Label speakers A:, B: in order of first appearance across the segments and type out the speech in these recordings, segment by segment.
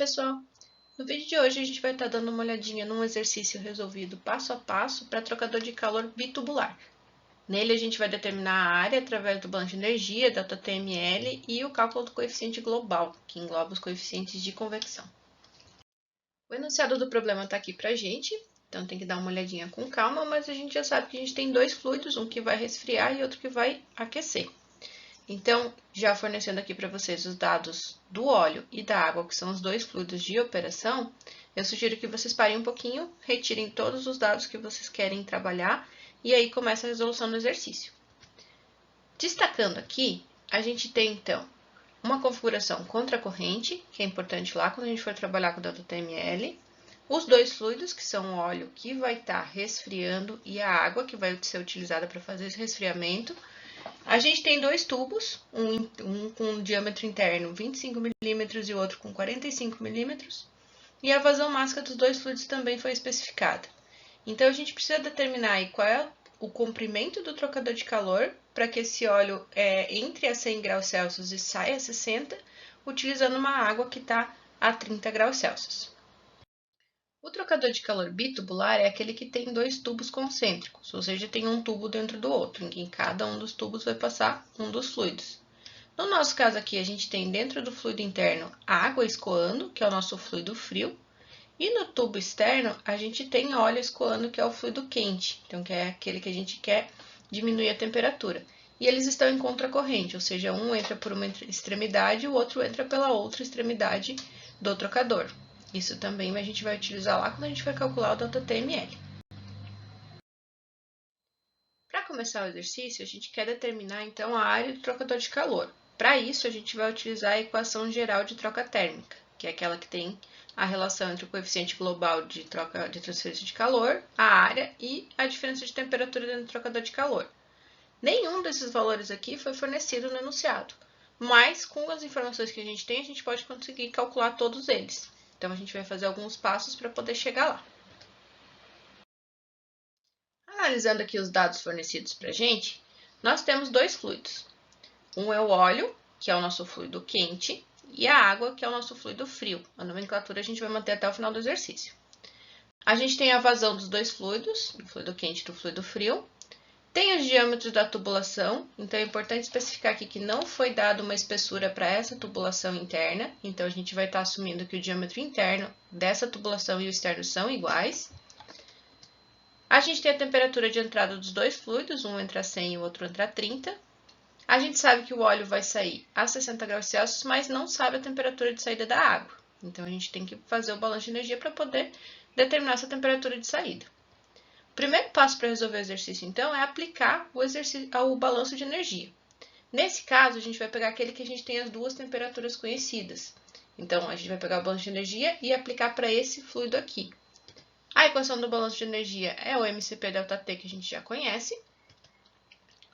A: pessoal! No vídeo de hoje a gente vai estar dando uma olhadinha num exercício resolvido passo a passo para trocador de calor bitubular. Nele a gente vai determinar a área através do balanço de energia, ΔTml e o cálculo do coeficiente global, que engloba os coeficientes de convecção. O enunciado do problema está aqui para a gente, então tem que dar uma olhadinha com calma, mas a gente já sabe que a gente tem dois fluidos, um que vai resfriar e outro que vai aquecer. Então, já fornecendo aqui para vocês os dados do óleo e da água, que são os dois fluidos de operação, eu sugiro que vocês parem um pouquinho, retirem todos os dados que vocês querem trabalhar e aí começa a resolução do exercício. Destacando aqui, a gente tem então uma configuração contracorrente, que é importante lá quando a gente for trabalhar com o ΔTml, os dois fluidos, que são o óleo que vai estar resfriando e a água que vai ser utilizada para fazer esse resfriamento. A gente tem dois tubos, um com diâmetro interno 25 mm e o outro com 45 mm, e a vazão máxima dos dois fluidos também foi especificada. Então, a gente precisa determinar aí qual é o comprimento do trocador de calor para que esse óleo entre a 100 graus Celsius e saia a 60, utilizando uma água que está a 30 graus Celsius. O trocador de calor bitubular é aquele que tem dois tubos concêntricos, ou seja, tem um tubo dentro do outro, em que em cada um dos tubos vai passar um dos fluidos. No nosso caso aqui, a gente tem dentro do fluido interno a água escoando, que é o nosso fluido frio, e no tubo externo a gente tem óleo escoando, que é o fluido quente, então que é aquele que a gente quer diminuir a temperatura. E eles estão em contracorrente, ou seja, um entra por uma extremidade e o outro entra pela outra extremidade do trocador. Isso também a gente vai utilizar lá quando a gente vai calcular o ΔTml. Para começar o exercício, a gente quer determinar então a área do trocador de calor. Para isso, a gente vai utilizar a equação geral de troca térmica, que é aquela que tem a relação entre o coeficiente global de transferência de calor, a área e a diferença de temperatura dentro do trocador de calor. Nenhum desses valores aqui foi fornecido no enunciado, mas com as informações que a gente tem, a gente pode conseguir calcular todos eles. Então, a gente vai fazer alguns passos para poder chegar lá. Analisando aqui os dados fornecidos para a gente, nós temos dois fluidos. Um é o óleo, que é o nosso fluido quente, e a água, que é o nosso fluido frio. A nomenclatura a gente vai manter até o final do exercício. A gente tem a vazão dos dois fluidos, do fluido quente e do fluido frio. Tem os diâmetros da tubulação, então é importante especificar aqui que não foi dada uma espessura para essa tubulação interna, então a gente vai estar assumindo que o diâmetro interno dessa tubulação e o externo são iguais. A gente tem a temperatura de entrada dos dois fluidos, um entra a 100 e o outro entra a 30. A gente sabe que o óleo vai sair a 60 graus Celsius, mas não sabe a temperatura de saída da água. Então, a gente tem que fazer o balanço de energia para poder determinar essa temperatura de saída. O primeiro passo para resolver o exercício, então, é aplicar o balanço de energia. Nesse caso, a gente vai pegar aquele que a gente tem as duas temperaturas conhecidas. Então, a gente vai pegar o balanço de energia e aplicar para esse fluido aqui. A equação do balanço de energia é o mCp∆T, que a gente já conhece.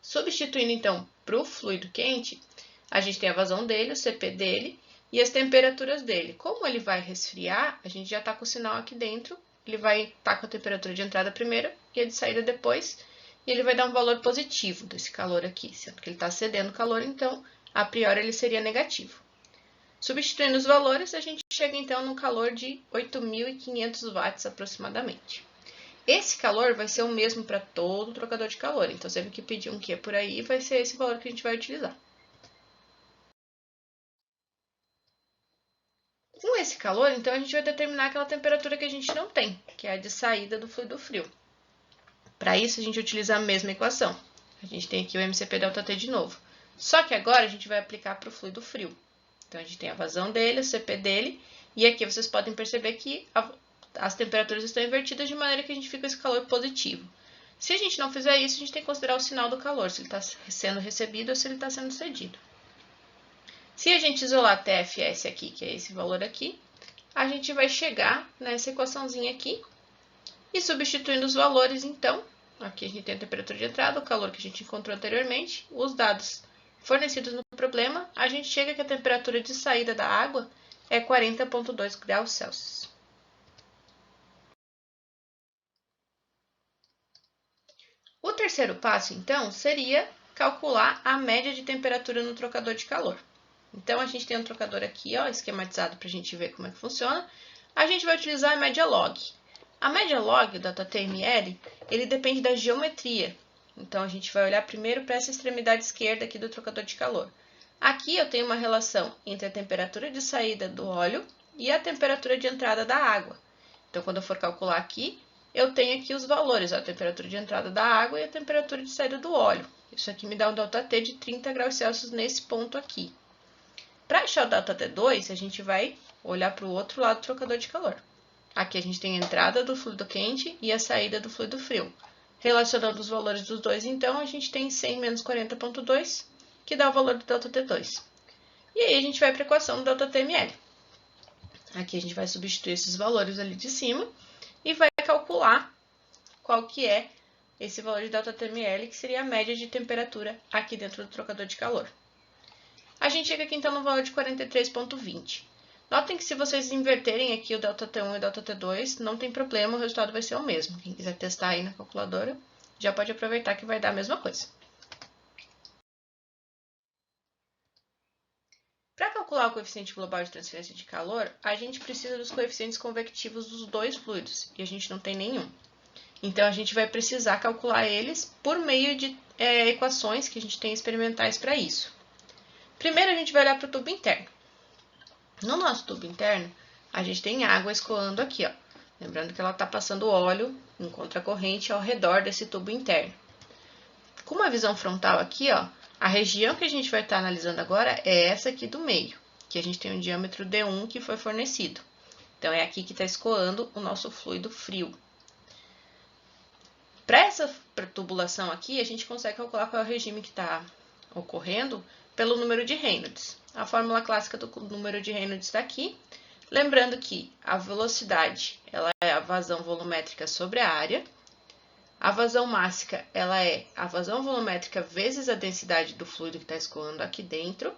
A: Substituindo, então, para o fluido quente, a gente tem a vazão dele, o Cp dele e as temperaturas dele. Como ele vai resfriar, a gente já está com o sinal aqui dentro. Ele vai estar com a temperatura de entrada primeiro e a de saída depois. E ele vai dar um valor positivo desse calor aqui, sendo que ele está cedendo calor, então, a priori, ele seria negativo. Substituindo os valores, a gente chega então no calor de 8.500 watts aproximadamente. Esse calor vai ser o mesmo para todo o trocador de calor, então sempre que pedir um Q por aí, vai ser esse valor que a gente vai utilizar. Com esse calor, então, a gente vai determinar aquela temperatura que a gente não tem, que é a de saída do fluido frio. Para isso, a gente utiliza a mesma equação. A gente tem aqui o mCp∆T de novo. Só que agora a gente vai aplicar para o fluido frio. Então, a gente tem a vazão dele, o Cp dele, e aqui vocês podem perceber que as temperaturas estão invertidas de maneira que a gente fica com esse calor positivo. Se a gente não fizer isso, a gente tem que considerar o sinal do calor, se ele está sendo recebido ou se ele está sendo cedido. Se a gente isolar TFS aqui, que é esse valor aqui, a gente vai chegar nessa equaçãozinha aqui e substituindo os valores, então, aqui a gente tem a temperatura de entrada, o calor que a gente encontrou anteriormente, os dados fornecidos no problema, a gente chega que a temperatura de saída da água é 40,2 graus Celsius. O terceiro passo, então, seria calcular a média de temperatura no trocador de calor. Então, a gente tem um trocador aqui, ó, esquematizado para a gente ver como é que funciona. A gente vai utilizar a média log. A média log da DataTML, ele depende da geometria. Então, a gente vai olhar primeiro para essa extremidade esquerda aqui do trocador de calor. Aqui eu tenho uma relação entre a temperatura de saída do óleo e a temperatura de entrada da água. Então, quando eu for calcular aqui, eu tenho aqui os valores, a temperatura de entrada da água e a temperatura de saída do óleo. Isso aqui me dá um ΔT de 30 graus Celsius nesse ponto aqui. Para achar o ΔT2, a gente vai olhar para o outro lado do trocador de calor. Aqui a gente tem a entrada do fluido quente e a saída do fluido frio. Relacionando os valores dos dois, então, a gente tem 100 menos 40,2, que dá o valor do ΔT2. E aí a gente vai para a equação do ΔTML. Aqui a gente vai substituir esses valores ali de cima e vai calcular qual que é esse valor de ΔTML, que seria a média de temperatura aqui dentro do trocador de calor. A gente chega aqui então no valor de 43,20. Notem que se vocês inverterem aqui o ΔT1 e o ΔT2, não tem problema, o resultado vai ser o mesmo. Quem quiser testar aí na calculadora, já pode aproveitar que vai dar a mesma coisa. Para calcular o coeficiente global de transferência de calor, a gente precisa dos coeficientes convectivos dos dois fluidos, e a gente não tem nenhum. Então, a gente vai precisar calcular eles por meio de equações que a gente tem experimentais para isso. Primeiro, a gente vai olhar para o tubo interno. No nosso tubo interno, a gente tem água escoando aqui, ó. Lembrando que ela está passando óleo em contracorrente ao redor desse tubo interno. Com uma visão frontal aqui, ó, a região que a gente vai estar analisando agora é essa aqui do meio, que a gente tem um diâmetro D1 que foi fornecido. Então, é aqui que está escoando o nosso fluido frio. Para essa tubulação aqui, a gente consegue calcular qual é o regime que está ocorrendo pelo número de Reynolds. A fórmula clássica do número de Reynolds está aqui. Lembrando que a velocidade ela é a vazão volumétrica sobre a área. A vazão mássica ela é a vazão volumétrica vezes a densidade do fluido que está escoando aqui dentro.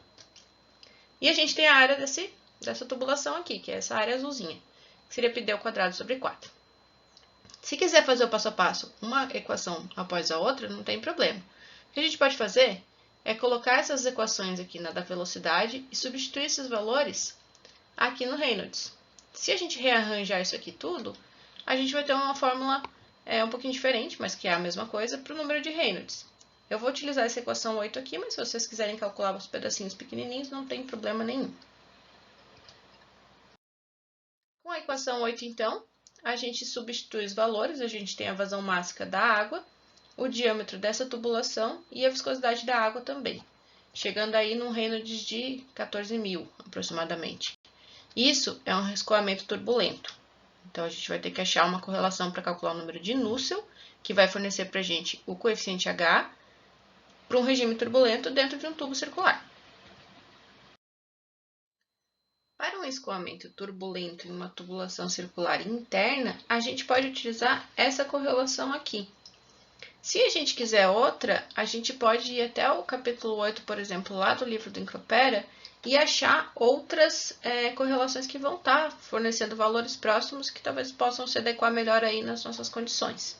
A: E a gente tem a área dessa tubulação aqui, que é essa área azulzinha, que seria πd ao quadrado sobre 4. Se quiser fazer o passo a passo, uma equação após a outra, não tem problema. O que a gente pode fazer é colocar essas equações aqui na da velocidade e substituir esses valores aqui no Reynolds. Se a gente rearranjar isso aqui tudo, a gente vai ter uma fórmula um pouquinho diferente, mas que é a mesma coisa, para o número de Reynolds. Eu vou utilizar essa equação 8 aqui, mas se vocês quiserem calcular os pedacinhos pequenininhos, não tem problema nenhum. Com a equação 8, então, a gente substitui os valores, a gente tem a vazão mássica da água, o diâmetro dessa tubulação e a viscosidade da água também, chegando aí num Reynolds de 14.000 aproximadamente. Isso é um escoamento turbulento. Então, a gente vai ter que achar uma correlação para calcular o número de Nusselt, que vai fornecer para a gente o coeficiente H para um regime turbulento dentro de um tubo circular. Para um escoamento turbulento em uma tubulação circular interna, a gente pode utilizar essa correlação aqui. Se a gente quiser outra, a gente pode ir até o capítulo 8, por exemplo, lá do livro do Encropera, e achar outras correlações que vão estar fornecendo valores próximos que talvez possam se adequar melhor aí nas nossas condições.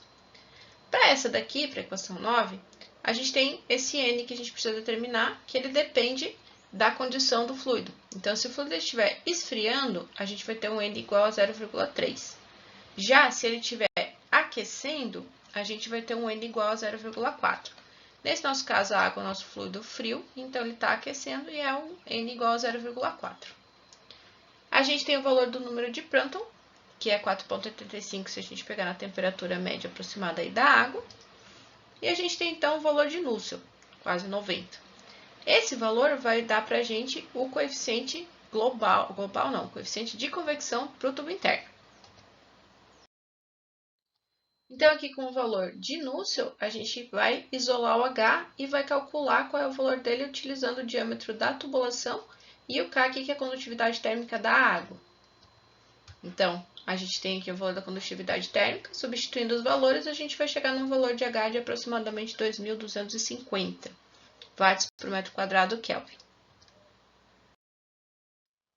A: Para essa daqui, para a equação 9, a gente tem esse N que a gente precisa determinar, que ele depende da condição do fluido. Então, se o fluido estiver esfriando, a gente vai ter um N igual a 0,3. Já se ele estiver aquecendo, a gente vai ter um N igual a 0,4. Nesse nosso caso, a água é o nosso fluido frio, então ele está aquecendo e é um N igual a 0,4. A gente tem o valor do número de Prandtl, que é 4,85 se a gente pegar na temperatura média aproximada aí da água. E a gente tem então o valor de Nusselt, quase 90. Esse valor vai dar para a gente o coeficiente coeficiente de convecção para o tubo interno. Então, aqui com o valor de Nusselt, a gente vai isolar o H e vai calcular qual é o valor dele utilizando o diâmetro da tubulação e o K aqui, que é a condutividade térmica da água. Então, a gente tem aqui o valor da condutividade térmica, substituindo os valores, a gente vai chegar num valor de H de aproximadamente 2.250 watts por metro quadrado Kelvin.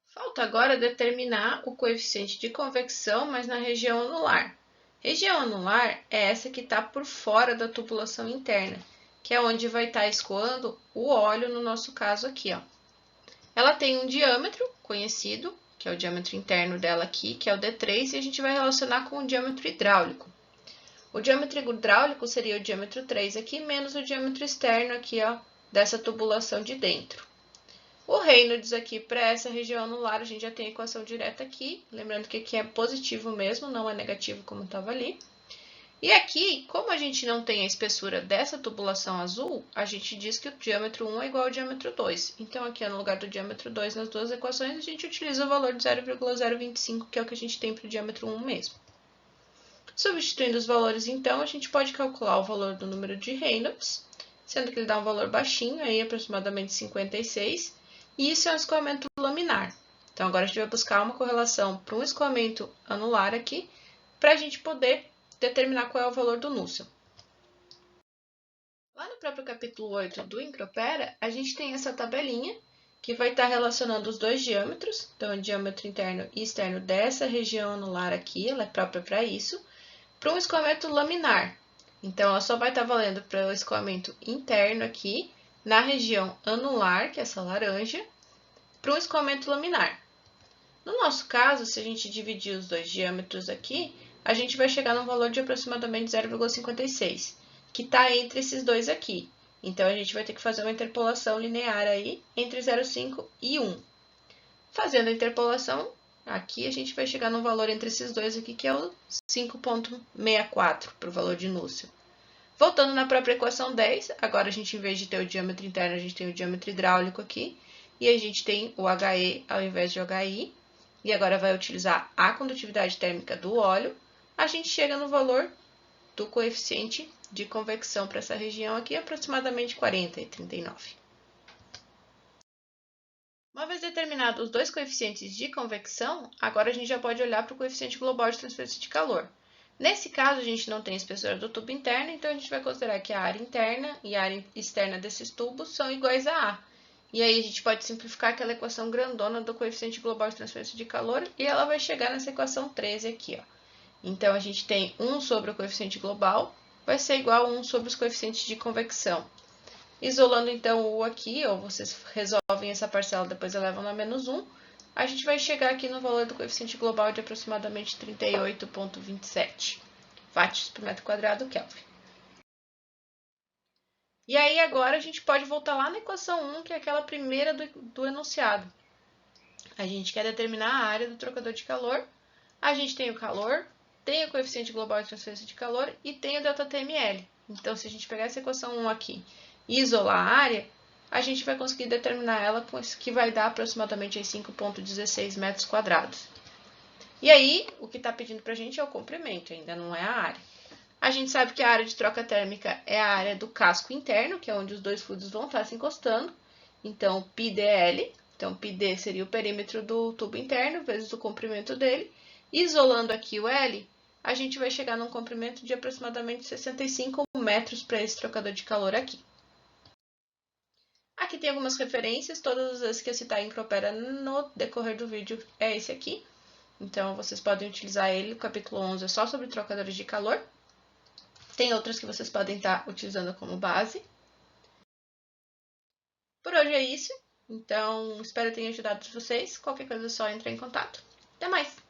A: Falta agora determinar o coeficiente de convecção, mas na região anular. Região anular é essa que está por fora da tubulação interna, que é onde vai estar escoando o óleo, no nosso caso aqui, ó. Ela tem um diâmetro conhecido, que é o diâmetro interno dela aqui, que é o D3, e a gente vai relacionar com o diâmetro hidráulico. O diâmetro hidráulico seria o diâmetro 3 aqui, menos o diâmetro externo aqui, ó, dessa tubulação de dentro. O Reynolds aqui para essa região anular, a gente já tem a equação direta aqui, lembrando que aqui é positivo mesmo, não é negativo como estava ali. E aqui, como a gente não tem a espessura dessa tubulação azul, a gente diz que o diâmetro 1 é igual ao diâmetro 2. Então, aqui no lugar do diâmetro 2 nas duas equações, a gente utiliza o valor de 0,025, que é o que a gente tem para o diâmetro 1 mesmo. Substituindo os valores, então, a gente pode calcular o valor do número de Reynolds, sendo que ele dá um valor baixinho, aí aproximadamente 56, e isso é um escoamento laminar. Então, agora a gente vai buscar uma correlação para um escoamento anular aqui, para a gente poder determinar qual é o valor do núcleo. Lá no próprio capítulo 8 do Incropera, a gente tem essa tabelinha que vai estar relacionando os dois diâmetros, então o diâmetro interno e externo dessa região anular aqui, ela é própria para isso, para um escoamento laminar. Então, ela só vai estar valendo para o escoamento interno aqui, na região anular, que é essa laranja, para um escoamento laminar. No nosso caso, se a gente dividir os dois diâmetros aqui, a gente vai chegar num valor de aproximadamente 0,56, que está entre esses dois aqui. Então, a gente vai ter que fazer uma interpolação linear aí entre 0,5 e 1. Fazendo a interpolação, aqui a gente vai chegar num valor entre esses dois aqui, que é o 5,64 para o valor de núcleo. Voltando na própria equação 10, agora a gente, em vez de ter o diâmetro interno, a gente tem o diâmetro hidráulico aqui, e a gente tem o HE ao invés de HI, e agora vai utilizar a condutividade térmica do óleo, a gente chega no valor do coeficiente de convecção para essa região aqui, aproximadamente 40,39. Uma vez determinados os dois coeficientes de convecção, agora a gente já pode olhar para o coeficiente global de transferência de calor. Nesse caso, a gente não tem a espessura do tubo interno, então a gente vai considerar que a área interna e a área externa desses tubos são iguais a A. E aí a gente pode simplificar aquela equação grandona do coeficiente global de transferência de calor e ela vai chegar nessa equação 13 aqui, ó. Então, a gente tem 1 sobre o coeficiente global, vai ser igual a 1 sobre os coeficientes de convecção. Isolando, então, o U aqui, ou vocês resolvem essa parcela, depois elevam na menos 1, a gente vai chegar aqui no valor do coeficiente global de aproximadamente 38,27 watts por metro quadrado Kelvin. E aí, agora, a gente pode voltar lá na equação 1, que é aquela primeira do enunciado. A gente quer determinar a área do trocador de calor. A gente tem o calor, tem o coeficiente global de transferência de calor e tem o ΔTml. Então, se a gente pegar essa equação 1 aqui e isolar a área, a gente vai conseguir determinar ela com isso que vai dar aproximadamente 5,16 metros quadrados. E aí, o que está pedindo para a gente é o comprimento, ainda não é a área. A gente sabe que a área de troca térmica é a área do casco interno, que é onde os dois fluidos vão estar se encostando. Então, πdl, então πd seria o perímetro do tubo interno, vezes o comprimento dele. Isolando aqui o L, a gente vai chegar num comprimento de aproximadamente 65 metros para esse trocador de calor aqui. Aqui tem algumas referências, todas as vezes que eu citar Incropera no decorrer do vídeo é esse aqui. Então, vocês podem utilizar ele, o capítulo 11 é só sobre trocadores de calor. Tem outras que vocês podem estar utilizando como base. Por hoje é isso. Então, espero que tenha ajudado vocês. Qualquer coisa é só entrar em contato. Até mais!